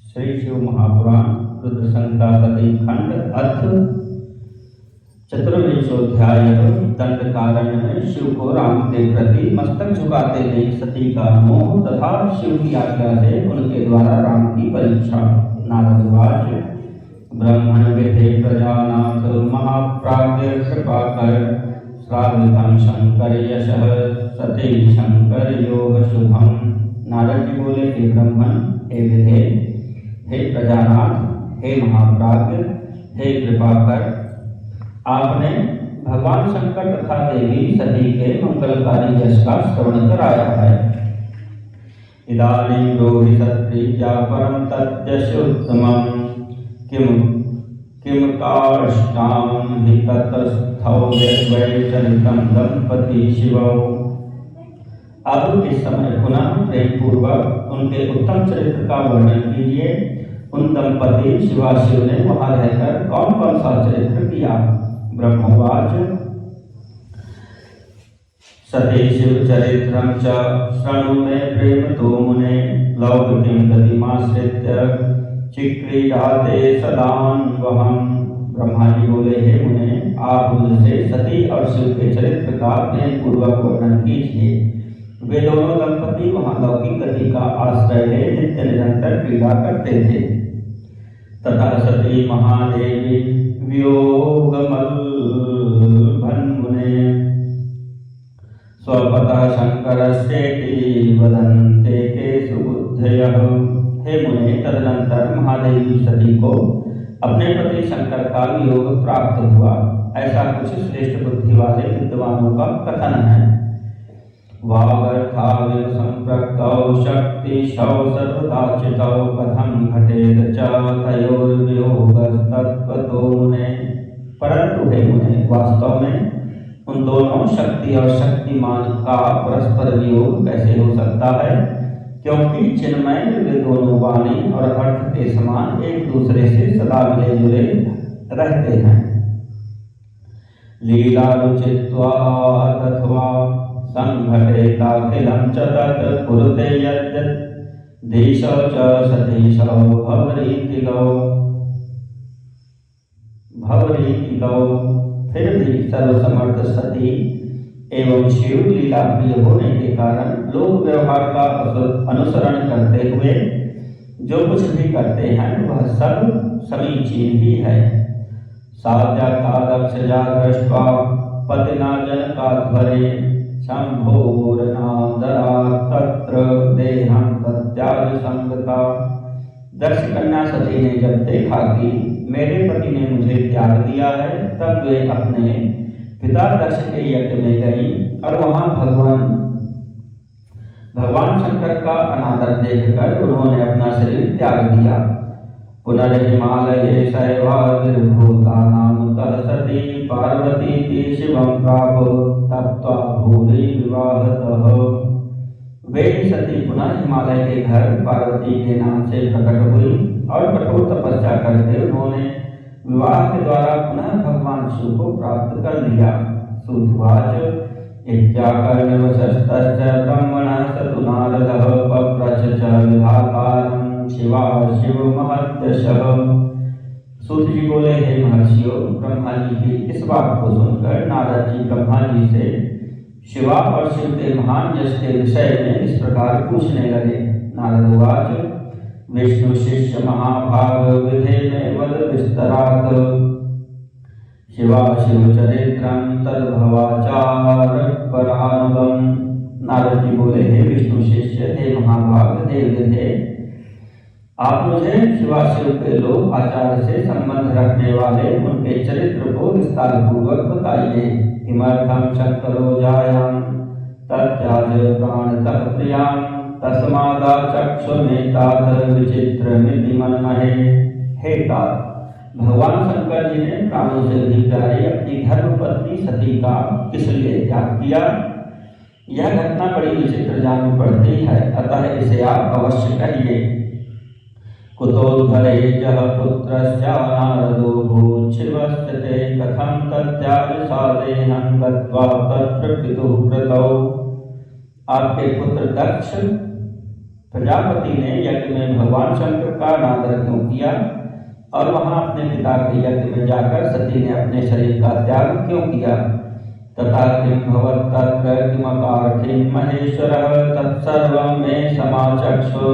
श्री शिव महापुराण रुद्र संहिता सती खंड अर्थ चतुर्विंशोध्याय। दंडकारण्य में शिव को राम के प्रति मस्तक झुकाते देख सती का मोह तथा शिव की आज्ञा से उनके द्वारा राम की परीक्षा। नारदवाच ब्रह्मण विधे प्रजानाथ महाप्राज्ञ कृपाकर श्रावितं शंकर यशः सती शंकर योग शुभम। नारद जी बोले, हे ब्रह्मण, हे विधे, हे प्रजानाथ, हे महाप्राज्ञ, हे कृपाकर, आपने भगवान शंकर तथा देवी सती के मंगलकारी यश का श्रवण कराया है। इदानीं ब्रूहि सत्प्रीत्या परम तद्यशोत्तमं किम काष्ठां हि ततस्थौ वैचरितं दंपति शिवौ। अब इस समय पुनः प्रेम पूर्वक उनके उत्तम चरित्र का वर्णन कीजिए। उन दंपति शिवाशिव ने वहां रहकर कौन कौन सा चरित्र किया। ब्रह्मवाच सती शिव चरित्रं च शृणु मे प्रेम तो मुने लौकिकीं गतिमाश्रित्य चिक्रीडाते सदान्वहम्। ब्रह्मा जी बोले, हे मुने, आप मुझसे सती और शिव के चरित्र का प्रेम पूर्वक वर्णन कीजिए। वे दोनों दंपति वहां लौकिक गति का आश्रय ले नित्य निरंतर क्रीड़ा करते थे। तथा सती महादेवी वियोगमल्भन्मुने स्वपतः शंकरस्येति वदन्ते के सुबुद्धयः। हे मुने, तदनंतर महादेवी सती को अपने पति शंकर का वियोग प्राप्त हुआ, ऐसा कुछ श्रेष्ठ बुद्धि वाले विद्वानों का कथन है। वागर्थाविव संप्रक्तौ शक्तिशौ सर्वदाचितौ कथं घटेत च तयोर्वियोगस्तत्त्वतो मुने। परंतु हे मुने, वास्तव में उन दोनों शक्ति और शक्तिमान का परस्पर वियोग कैसे हो सकता है, क्योंकि चिन्मय वे दोनों वाणी और अर्थ के समान एक दूसरे से सदा मिले जुले रहते हैं। लीला रुचित्वा तथवा संघटेताखिलं च तत् कुरुते यद्यत् देशौ च सतीशौ भवरीतिगौ। फिर भी सर्वसमर्थ सती एवं शिव लीला प्रिय होने के कारण लोक व्यवहार का अनुसरण करते हुए जो कुछ भी करते हैं वह सब समीचीन ही है। सात्याकादक्षजा दृष्ट्वा पतिना जनकाध्वरे शंभोरनादरा तत्र देहं तत्याज संगता। दक्ष कन्या सती ने जब देखा कि मेरे पति ने मुझे त्याग दिया है, तब वे अपने पिता दक्ष के यज्ञ में गई और वहां भगवान शंकर का अनादर देखकर उन्होंने अपना शरीर त्याग दिया। पुनर्हिमालये शैवाविर्भूतानां तः सती पार्वती शिवं प्राप तप्त्वा भूरि विवाहतः। वे सती पुनः हिमालय के घर पार्वती के नाम से प्रकट हुई और कठोर तपस्या करके उन्होंने विवाह के द्वारा पुनः भगवान शिव को प्राप्त कर लिया। सूतवाच इत्याकर्ण्यवशस्तश्च ब्रह्मणः स तु नारदः पप्रच्छ च विधातारं शिवा शिव महत्यशः। सूत जी बोले, हे महर्षियों, ब्रह्मा जी की इस बात को सुनकर नारद जी ब्रह्मा जी से शिवा और शिव के महान यश के विषय में इस प्रकार पूछने लगे। नारदवाच विष्णु शिष्य महाभाग विधे में वद विस्तरात् शिवा शिव चरित्रं तद्भवाचार परानुभवम्। नारद जी बोले, हे विष्णु शिष्य, हे महाभाग, हे विधे, आप मुझे शिवाशिव के लोक आचार से संबंध रखने वाले उनके चरित्र को विस्तार पूर्वक बताइए। किमर्थं शंकरो जायां तत्याज प्राणतः प्रियां तस्मादा चक्षुर्नेतात विचित्रमिति मन्महे। हे तात, भगवान शंकर जी ने प्राणों से भी प्यारी अपनी धर्मपत्नी सती का किस लिए त्याग किया, यह घटना बड़ी विचित्र जान पड़ती है, अतः इसे आप अवश्य कहिए। कुतोद्धरेजः पुत्रस्य नारदो भूच्छिवस्ते कथं तत्याज सादेहं गत्वा तत्र पितुः कृतौ। आपके पुत्र दक्ष प्रजापति ने यज्ञ में भगवान शंकर का अनादर क्यों किया और वहां अपने पिता के यज्ञ में जाकर सती ने अपने शरीर का त्याग क्यों किया? तथा किं भवत् तत्र किमकार्थिं महेश्वरः तत्सर्वं मे समाचक्षु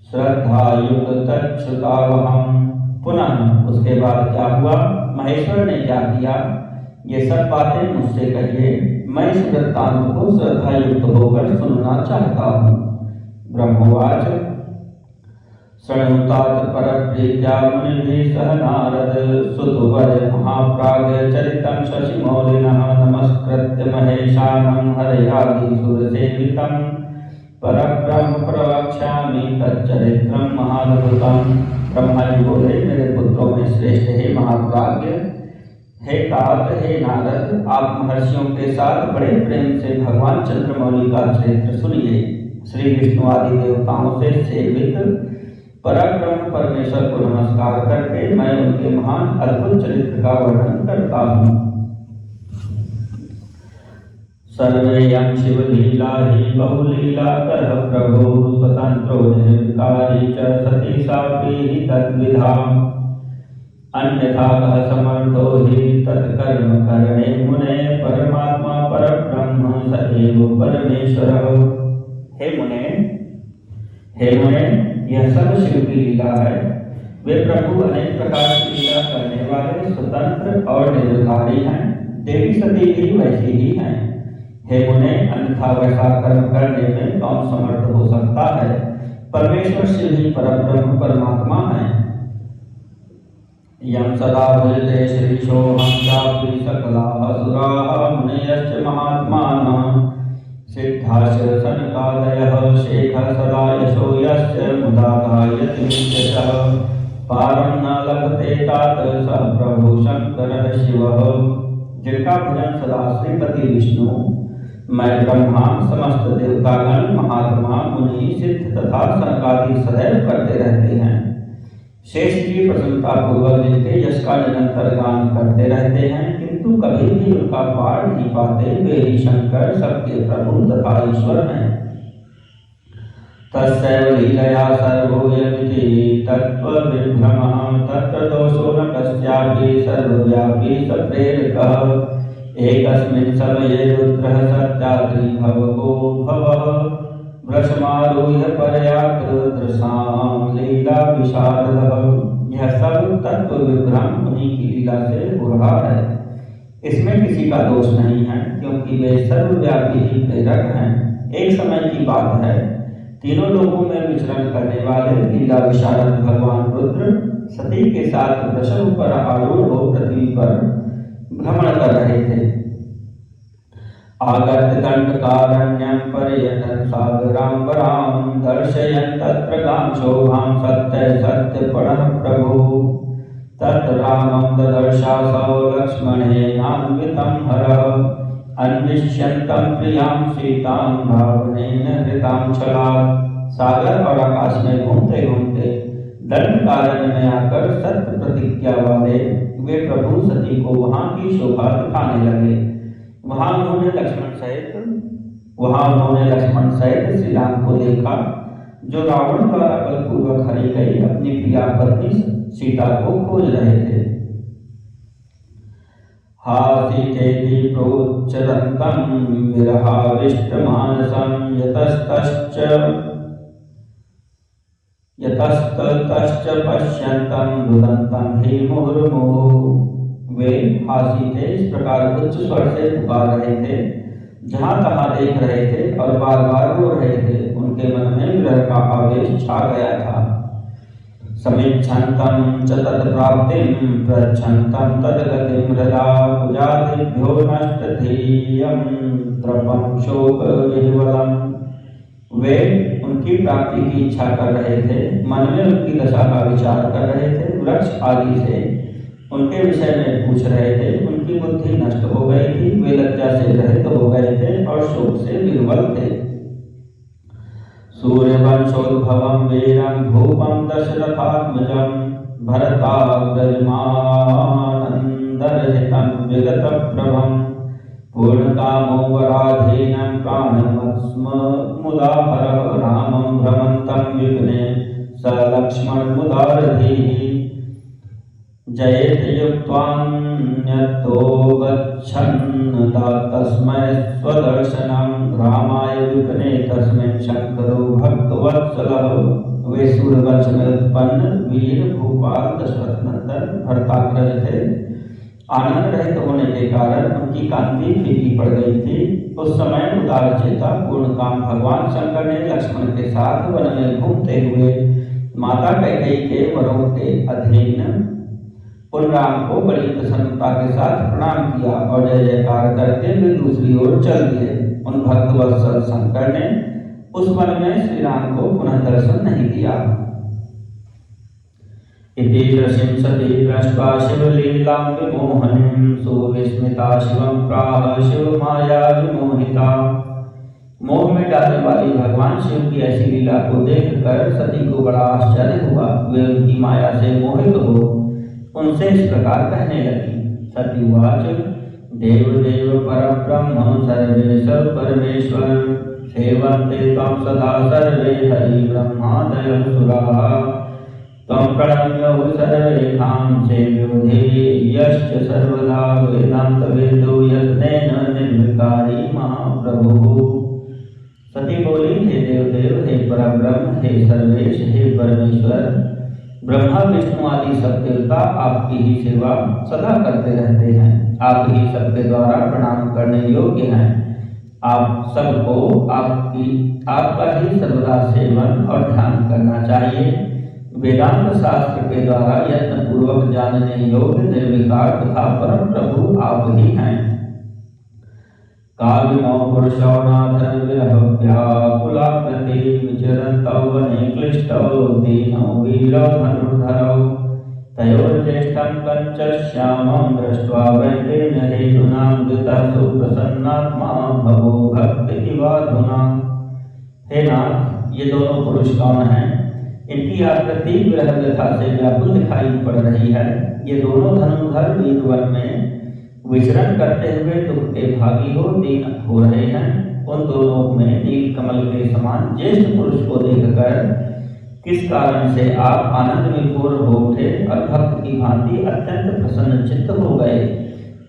श्रद्धायुक्त तच्छ्रुतावहम्। पुनः उसके बाद क्या हुआ, महेश्वर ने क्या किया, ये सब बातें मुझसे कहिए, मैं इस वृत्तांत को श्रद्धायुक्त होकर सुनना चाहता हूँ। ब्रह्मवाच शृणुतात परप्रीत्या मुनिभिः सह नारद सुतुवर महाप्राग चरितं शशिमौलिनः नमस्कृत्य महेशानं हरयादिसुरसेवितं परब्रह्म प्रवक्ष्यामि तच्चरित्रं महाद्भुतम्। ब्रह्मा जी बोले, मेरे पुत्रों में श्रेष्ठ हे महाप्राज्ञ, हे तात, हे नारद, आप महर्षियों के साथ बड़े प्रेम से भगवान चंद्रमौली का चरित्र सुनिए। श्री विष्णु आदि देवताओं से सेवित परब्रह्म परमेश्वर को नमस्कार करके मैं उनके महान अद्भुत चरित्र का वर्णन करता हूँ। सर्वेयं शिवलीला हि बहुलीलाकर प्रभु स्वतंत्रो निर्विकारी च सती सापि हि तद्विधाम् अन्यथा कः समर्थो हि तत्कर्म करणे मुने परमात्मा परब्रह्म स एव परमेश्वरः। हे मुने, यह सब शिव की लीला है। वे प्रभु अनेक प्रकार की लीला करने वाले स्वतंत्र और निर्विकारी हैं। देवी सती भी वैसी ही हैं। हे मुने, अन्यथा वैसा कर्म करने में कौन समर्थ हो सकता है? परमेश्वर शिव ही परब्रह्म परमात्मा है। यं सदा भजते श्रीशोऽहं चापि सकलाः असुराः मुनयश्च महात्मानः सिद्धाश्च सनकादयः शेखः सदा यशो यश्च मुदा गायति नित्यशः पारं न लभते तात सः प्रभु शंकरः शिवः। जिनका भजन सदा श्रीपति विष्णु, मैं ब्रह्मा, समस्त देवतागण, महात्मा, मुनि, सिद्ध तथा सनकादि सदैव करते रहते हैं। शेष जी प्रसन्नता पूर्वक जिनके यश का निरंतर गान करते रहते हैं, किंतु कभी भी उनका पार नहीं पाते, वे ही शंकर सबके प्रभु तथा ईश्वर हैं। तस्यैव लीलया सर्वोऽयमिति तत्त्वविभ्रमः तत्र दोषो न कस्यापि सर्वव्यापी सप्रेरकः। एकस्मिन् समये रुद्रः सत्याद्रिभवको भवः वृषमारूह्य परयाकृतृषां लीला विशारदः। यह सब तत्व विभ्रम उन्हीं की लीला से हो रहा है। इसमें किसी का दोष नहीं है, क्योंकि वे सर्वव्यापी ही प्रेरक हैं। एक समय की बात है, तीनों लोगों में विचरण करने वाले लीला विशारद भगवान रुद्र सती के साथ वृषभ पर आरूढ़ हो पृथ्वी पर भ्रमण कर रहे थे। आगत दंडकारण्यं पर्यटन सागराम्बरां दर्शयन् तत्र गां शोभां सत्य प्रभु तत्र रामं ददर्शासौ लक्ष्मणेनान्वितं हरः अन्विष्यन्तं प्रियां सीतां रावणेन हृतां छलात्। सागर और आकाश में घूमते घूमते दंडकारण्य में आकर सत्य प्रतिज्ञा वाले वे प्रभु सती को वहां की शोभा दिखाने लगे। वहां उन्होंने लक्ष्मण सहित श्री राम को देखा, जो रावण द्वारा बलपूर्वक हरी गई अपनी प्रिया पत्नी सीता को खोज रहे थे। हासीतेति प्रोच्चरन्तं विरहाविष्टमानसं यतस्ततश्च पश्यन्तं रुदन्तं हि मुहुर्मुहुः। वे हासीते इस प्रकार उच्च स्वर से पुकार रहे थे, जहाँ तहाँ देख रहे थे और बार बार रो रहे थे। उनके मन में विरह का आवेश छा गया था। समीक्षन्तं च तत्प्राप्तिं पृच्छन्तं तद्गतिं हृदा कुजादिभ्यो नष्टधीयं त्रपं शोकविह्वलम्। वे उनकी प्राप्ति की इच्छा कर रहे थे, मन में उनकी दशा का विचार कर रहे थे, वृक्ष आदि से उनके विषय में पूछ रहे थे। उनकी बुद्धि नष्ट हो गई थी, वे लज्जा से रहित हो गए थे और शोक से विह्वल थे। सूर्यवंशोद्भवं वीरं भूपं दशरथात्मजं भरताग्रजमानन्दरहितं विगतप्रभं पूर्णकामो वराधीनं प्राणमस्ममुदाहरः रामं भ्रमन्तं विपिने स लक्ष्मणमुदारधीः जयेत युक्त्वान्यतो गच्छन् तस्मै स्वदर्शनं रामाय विपिने तस्मिन् शंकरो भक्तवत्सलः। वे सूर्यवंश में उत्पन्न वीर भूपाल दशरथ नंदन भरताग्रज थे। आनंद रहित होने के कारण उनकी कांति फीकी पड़ गई थी। उस समय उदार चेता पूर्ण काम भगवान शंकर ने लक्ष्मण के साथ वन में घूमते हुए माता कैकेयी के वरों के अधीन उन राम को बड़ी प्रसन्नता के साथ प्रणाम किया और जय जयकार करके वे दूसरी ओर चल दिए। उन भक्तवत्सल शंकर ने उस वन में श्री राम को पुनः दर्शन नहीं दिया। इति दृशिं सती दृष्ट्वा शिवलीलां विमोहनीं सुविस्मिता शिवं प्राह शिवमाया विमोहिता। मोह में डालने वाली भगवान शिव की ऐसी लीला को देखकर सती को बड़ा आश्चर्य हुआ। वे उनकी माया से मोहित हो उनसे इस प्रकार कहने लगी। सती उवाच देव देव परब्रह्म सर्वेश परमेश्वर सेवन्ते त्वं सदा सर्वे हरि ब्रह्मादयः सुराः त्वं प्रणम्यो सर्वेषां सेव्यो ध्येयश्च सर्वदा वेदान्तवेदो यत्नेन निर्विकारी महाप्रभुः। सती बोली, हे देवदेव, हे परब्रह्म, हे सर्वेश, हे परमेश्वर, ब्रह्मा विष्णु आदि सब देवता आपकी ही सेवा सदा करते रहते हैं। आप ही सबके द्वारा प्रणाम करने योग्य हैं। आप सबको आपका ही सर्वदा सेवन और ध्यान करना चाहिए। वेदांत शास्त्र के द्वारा यत्न पूर्वक जानने योग्य निर्विकार तथा परम प्रभु आप ही हैं। कालिनो पुरुषो नाथ विरह व्याकुलाकृति विचरन्तौ वने क्लिष्टौ दीनौ वीरौ धनुर्धरौ तयोर्ज्येष्ठं कञ्चश्यामं दृष्ट्वा वैदेन हेतुना मृतः सुप्रसन्नात्मा भवो भक्तिवाधुना। हे नाथ, ये दोनों पुरुष कौन हैं? इनकी आकृति विरह व्यथा से व्याकुल दिखाई पड़ रही है। ये दोनों धनुर्धर वीर वन में विचरण करते हुए दुख के भागी हो दीन हो रहे हैं। उन दोनों में नील कमल के समान ज्येष्ठ पुरुष को देखकर किस कारण से आप आनंद विभोर हो उठे और भक्त की भांति अत्यंत प्रसन्न चित्त हो गए।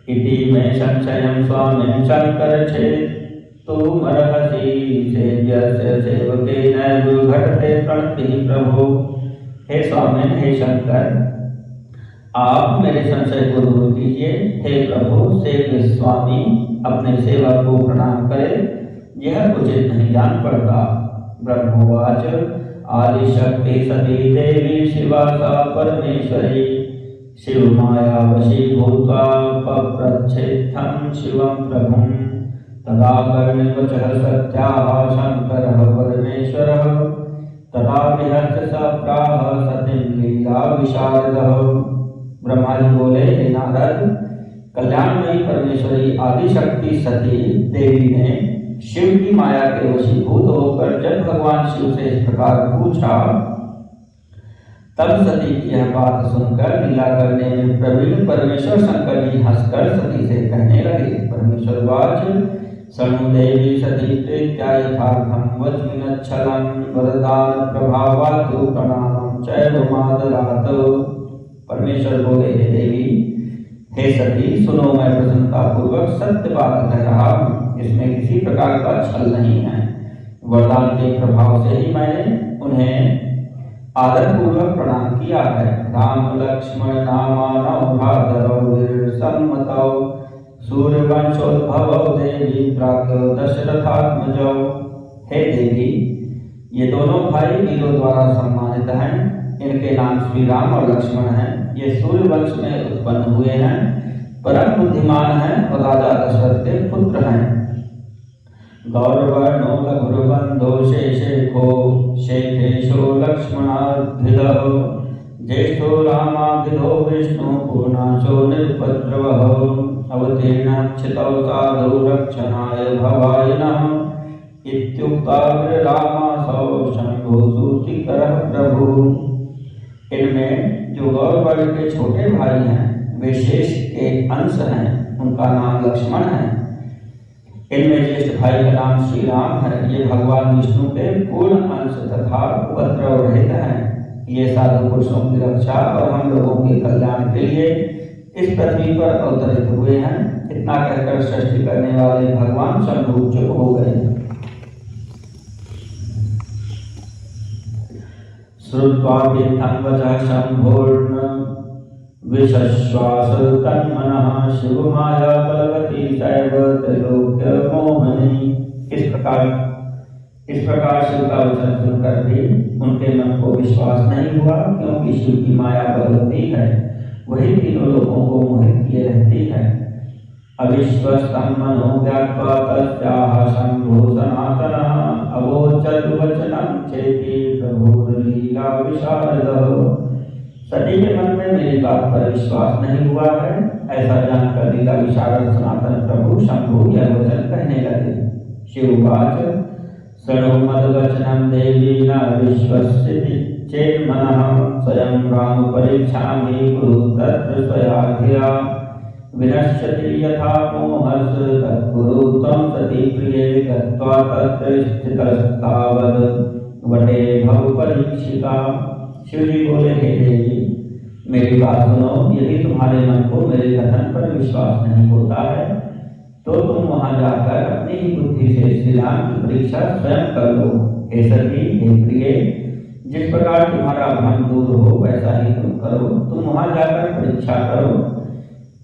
इति में संशयं स्वामिन् शंकर छेत्तुमर्हसि सेव्यस्य सेवकेन घटते प्रणतिः प्रभो। हे स्वामिन्, हे शंकर, आप मेरे संशय को दूर कीजिए। हे प्रभु, सेव्य स्वामी अपने सेवक को प्रणाम करे, यह उचित नहीं जान पड़ता। ब्रह्मोवाच आदिशक्ति सती देवी शिवा सा परमेश्वरी शिव माया वशी भूत्वा पप्रच्छेत्थं शिवं प्रभुं तदा कर्णवचः सत्याः शंकरः परमेश्वरः तदा विहस्य स प्राह सतीं लीला विशारदः। ब्रह्मा जी बोले, हे नारद, कल्याणमयी परमेश्वरी आदिशक्ति सती देवी ने शिव की माया के वशीभूत होकर जब भगवान शिव से इस प्रकार पूछा, तब सती की यह बात सुनकर लीला करने में प्रवीण परमेश्वर शंकर जी हंसकर सती से कहने लगे। परमेश्वर वाच शृणु देवी सती प्रीत्या यथार्थं वच्मिनच्छलं वरदान प्रभावात् प्रणामं चैव मादरात्। परमेश्वर बोले, हे देवी, हे सती, सुनो, मैं प्रसन्नता पूर्वक सत्य बात कह रहा हूँ। इसमें किसी प्रकार का छल नहीं है। वरदान के प्रभाव से ही मैंने उन्हें आदर पूर्वक प्रणाम किया है। राम लक्ष्मण नामानौ भ्रातरौ वीर सम्मतौ सूर्यवंशोद्भवौ देवी प्राज्ञो दशरथात्मजौ। हे देवी, ये दोनों भाई वीरों द्वारा सम्मानित हैं। इनके नाम श्री राम और लक्ष्मण हैं। ये सूर्यवंश में उत्पन्न हुए हैं, परम बुद्धिमान हैं और राजा दशरथ के पुत्र हैं। गौरवर्णो लघुर्बन्धो शेषेखो शेखेशो लक्ष्मणाभिधः ज्येष्ठो रामाभिधो विष्णु पूर्णाशो निरुपद्रवः अवतीर्णक्षितौ साधु रक्षणाय भवाय नमः इत्युक्ताग्ररामासौ शंभो सूतिकरः प्रभु। इनमें जो गौर वर्ण के छोटे भाई हैं वे शेष के अंश हैं। उनका नाम लक्ष्मण है। इनमें ज्येष्ठ भाई का नाम श्री राम है। ये भगवान विष्णु के पूर्ण अंश तथा उपद्रव रहित हैं। ये साधु पुरुषों की रक्षा और हम लोगों के कल्याण के लिए इस पृथ्वी पर अवतरित हुए हैं। इतना कहकर सृष्टि करने वाले भगवान शंभु चुप हो गए। श्रुत्वा वित्थं वचः शंभोर्न विश्वास तन्मनः शिवमाया बलवती सैव त्रैलोक्य मोहनी। इस प्रकार शिव का वचन सुनकर भी उनके मन को विश्वास नहीं हुआ, क्योंकि शिव की माया बलवती है, वही तीनों लोगों को मोहित किए रहती है। अविश्वस्तं मनो ज्ञात्वा तस्याः शंभो सनातनः अवोचत् वचनं चेति प्रभुर्लीला विशारदः। सती के मन में मेरी बात पर विश्वास नहीं हुआ है, ऐसा जानकर लीला विशारद सनातन प्रभु शंभु यह वचन कहने लगे। शिववाच शृणु मद्वचनं देवी न विश्वस्यति चेन्मनः स्वयं राम परीक्षामि कुरु तत्र स्वयाधिया विनश्यति यथा मोहस् तत्कुरु त्वं सती प्रिये गत्वा तत्र स्थितस्तावद् वटे भव परीक्षिता। शिव जी बोले, हे देवी मेरी बात सुनो। यदि तुम्हारे मन को मेरे कथन पर विश्वास नहीं होता है तो तुम वहां जाकर अपनी ही बुद्धि से श्री राम की परीक्षा स्वयं कर लो। हे सती, हे प्रिय, जिस प्रकार तुम्हारा भ्रम दूर हो वैसा ही तुम करो। तुम वहां जाकर परीक्षा करो,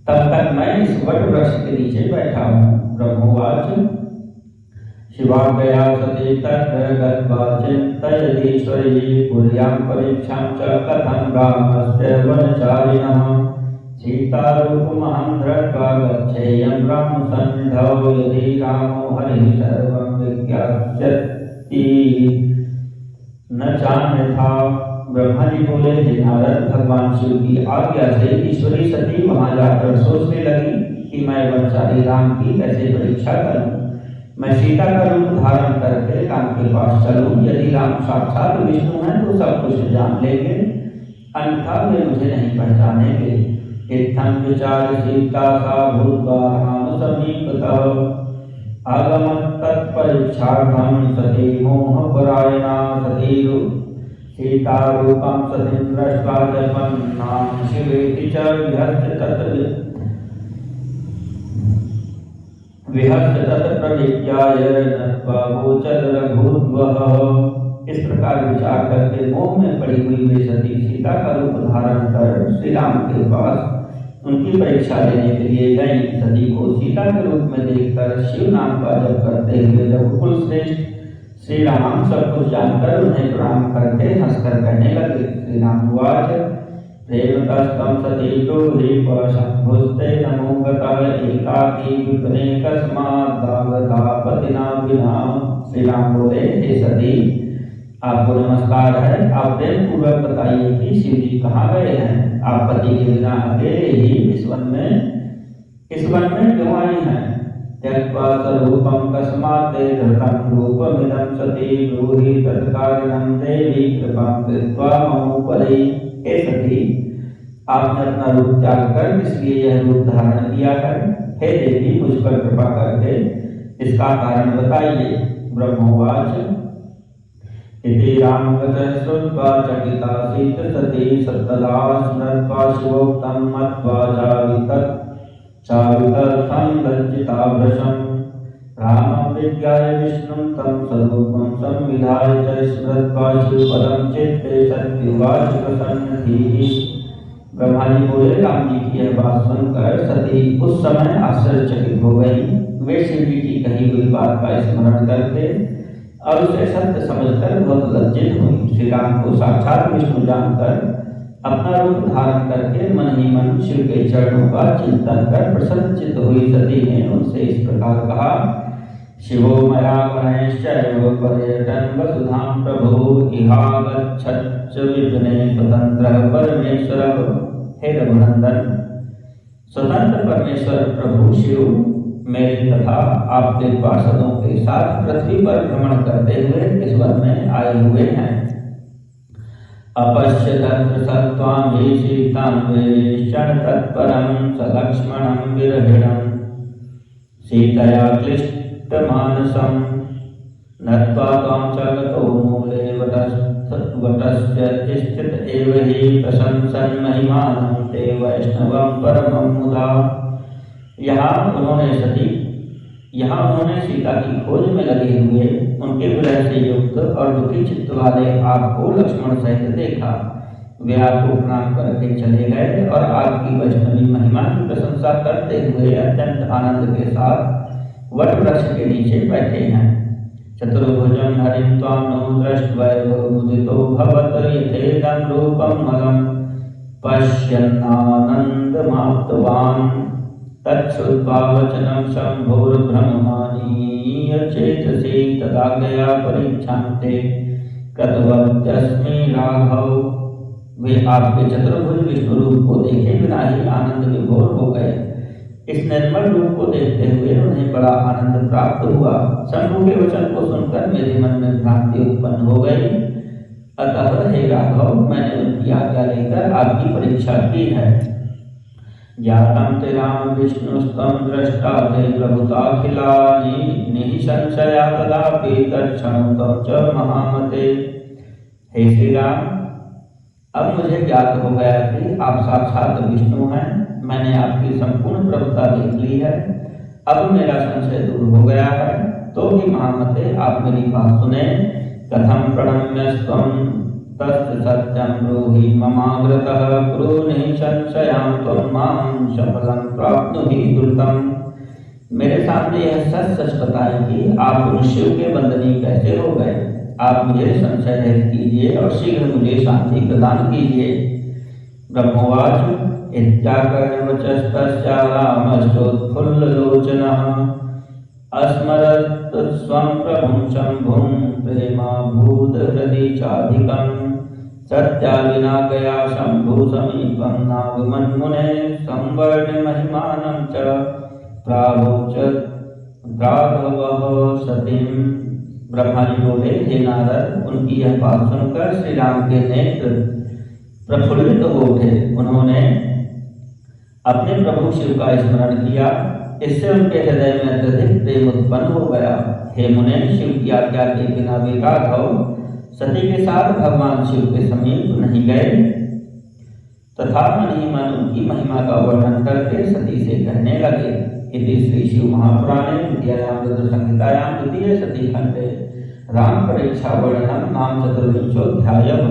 तब तक मैं इस वट वृक्ष के नीचे बैठा हूँ। ब्रह्मवाच शिवाज्ञया सती तत्र गत्वा चिन्तयतीश्वरी कुर्यां परीक्षां च कथं रामस्य वनचारिणः सीतारूपमहं धृत्वा गच्छेयं रामसन्निधौ यदि रामो हरिः सर्वं विज्ञास्यति न चान्यथा। ब्रह्मा जी बोले, हे नारद, भगवान शिव की आज्ञा से ईश्वरी सती वहां जाकर सोचने लगी कि मैं वनचारी राम की कैसे परीक्षा करूं। मैं सीता का रूप धारण करके राम के पास चलूं। यदि राम साक्षात विष्णु हैं तो सब कुछ जान लेंगे, अन्यथा वे मुझे नहीं पहचानेंगे। इत्थं विचार्य सीता सा भूत्वा राम समीपतः आगमत् तत्परीक्षार्थं सती मोहपरायणा। सती सीतारूपं सतीं दृष्ट्वा जपन्नाम शिवेति च विहस्य तत् प्रविज्ञाय नत्वा गोचर रघुद्वः। इस प्रकार विचार करके मोह में पड़ी हुई वे सती सीता का रूप धारण कर श्री राम के पास उनकी परीक्षा लेने के लिए गई। सती को सीता के रूप में देखकर शिव नाम का जप करते हुए रघुकुल श्रेष्ठ श्री राम सब कुछ जानकर उन्हें प्रणाम करके हंसकर कहने लगे। श्री राम वाच प्रेमतस्तं सती गौरी शंभुस्ते नमो गतः एकाकी विपने कस्मादागतापतिना विना। श्री राम बोले, हे सती, आपको नमस्कार है। आप प्रेम पूर्वक बताइए कि शिव जी कहाँ गए हैं। आप पति के बिना अकेले ही इस वन में क्यों आई हैं। त्यक्त्वा स्वरूपं कस्मात् धृतं रूपमिदं सती ब्रूहि तत्कारणं देवी कृपां कृत्वा ममोपरि। हे सती, आपने अपना रूप त्याग कर इसलिए यह रूप धारण किया है। हे देवी, मुझ पर कृपा करके इसका कारण बताइए। ब्रह्मवाच इति रामवचः श्रुत्वा चकिता सीत सती सत्तदा स्मृत्वा शिवोक्तं मत्वा चावितर्थं लज्जिता भृशं रामं विज्ञाय विष्णुं तं स्वरूपं संविधाय च स्मृत्वा शिवपदं चित्ते सत्युवाच प्रसन्नधीः। ब्रह्मा जी बोले, राम जी की यह बात सुनकर सती उस समय आश्चर्यचकित हो गई। वे शिव जी की कही हुई बात का स्मरण करके और उसे सत्य समझकर बहुत लज्जित हुई। श्री राम को साक्षात विष्णु जानकर अपना रूप धारण करके मन ही मन शिव के चरणों का चिंतन कर प्रसन्नचित्त हुई सती ने उनसे इस प्रकार कहा। शिवो मया गणैश्चैव पर्यटन् वसुधां प्रभो इहागच्छच्च विपिने स्वतंत्रः परमेश्वरः। हे रघुनंदन, स्वतंत्र परमेश्वर प्रभु शिव मेरे तथा आपके पार्षदों के साथ पृथ्वी पर भ्रमण करते हुए इस वन में आए हुए हैं। अपश्य तत्र सत्त्वां सीतान्वेषण तत्परं स लक्ष्मणं विरहिणं सीतया मानसं नत्वा त्वां च गतो मूले वटस्य स्थित एव हि प्रशंसन् महिमानं ते वैष्णवं परमं मुदा। यहाँ उन्होंने सीता की खोज में लगे हुए उनके विरह से युक्त और दुखी चित्त वाले आपको लक्ष्मण सहित देखा। वे आपको प्रणाम करके चले गए और आपकी वैष्णवी महिमा की प्रशंसा करते हुए अत्यंत आनंद के साथ वट वृक्ष के नीचे बैठे हैं। चतुर्भुजं हरिं त्वां नो दृष्ट्वैव मुदितो भवत् यथेदं रूपं मलं पश्यन्नानन्दमाप्तवान्। तच्छ्रुत्वा वचनं शम्भोर्ब्रह्मणीय चेतसि तदाज्ञया परीक्षान्ते कृतवत्यस्मि राघव। वे आपके चतुर्भुज विष्णु रूप को देखे बिना ही आनंद विभोर हो गए। इस निर्मल रूप को देखते हुए उन्हें बड़ा आनंद प्राप्त हुआ। शंभु के वचन को सुनकर मेरे मन में भ्रांति उत्पन्न हो गई। अतः हे राघव, मैंने उनकी आज्ञा लेकर आपकी परीक्षा की है। ज्ञातं ते राम विष्णुस्त्वं दृष्टा ते प्रभुताखिलानि निःसंशया तदापि तत्क्षणं त्वं च महामते। हे श्री राम, अब मुझे ज्ञात हो गया कि आप साक्षात विष्णु हैं। मैंने आपकी संपूर्ण प्रभुता देख ली है। अब मेरा संशय दूर हो गया है। तो भी महामते, आप मेरी बात सुने। कथं प्रणम्यस्त्वं तस्य सत्यं ब्रूहि ममाग्रतः कुरु निःसंशयां त्वं मां सफलं प्राप्नुहि द्रुतं। मेरे सामने यह सच सच बताएं कि आप उन शिव के बंधनी कैसे हो गए। आप मुझे संशय रहित कीजिए और शीघ्र मुझे शांति प्रदान कीजिए। ब्रह्मोवाच इत्याकर्णवचस्तस्या रामश्चोत्फुल्ललोचनः अस्मरत् स्वं प्रभुं शम्भुं प्रेमाभूतहृदि चाधिकं। सत्या विना गया शम्भु समीपं नागमन्मुने संवर्ण्य महिमानं च प्रावोचत् राघवः सतीं। ब्रह्मा जी बोले, हे नारद, उनकी यह बात सुनकर श्री राम के नेत्र प्रफुल्लित हो उठे। उन्होंने अपने प्रभु शिव का स्मरण किया। इससे उनके हृदय में अत्यधिक प्रेम उत्पन्न हो गया। हे मुने, शिव की आज्ञा के बिना वे राघव सती के साथ भगवान शिव के समीप नहीं गए तथा मन ही मन उनकी महिमा का वर्णन करके सती से कहने लगे। इति श्री शिव महापुराणे द्वितीयायां रुद्र संहितायां द्वितीय सती खंडे राम परीक्षा वर्णनम नाम चतुर्विंशोऽध्यायः।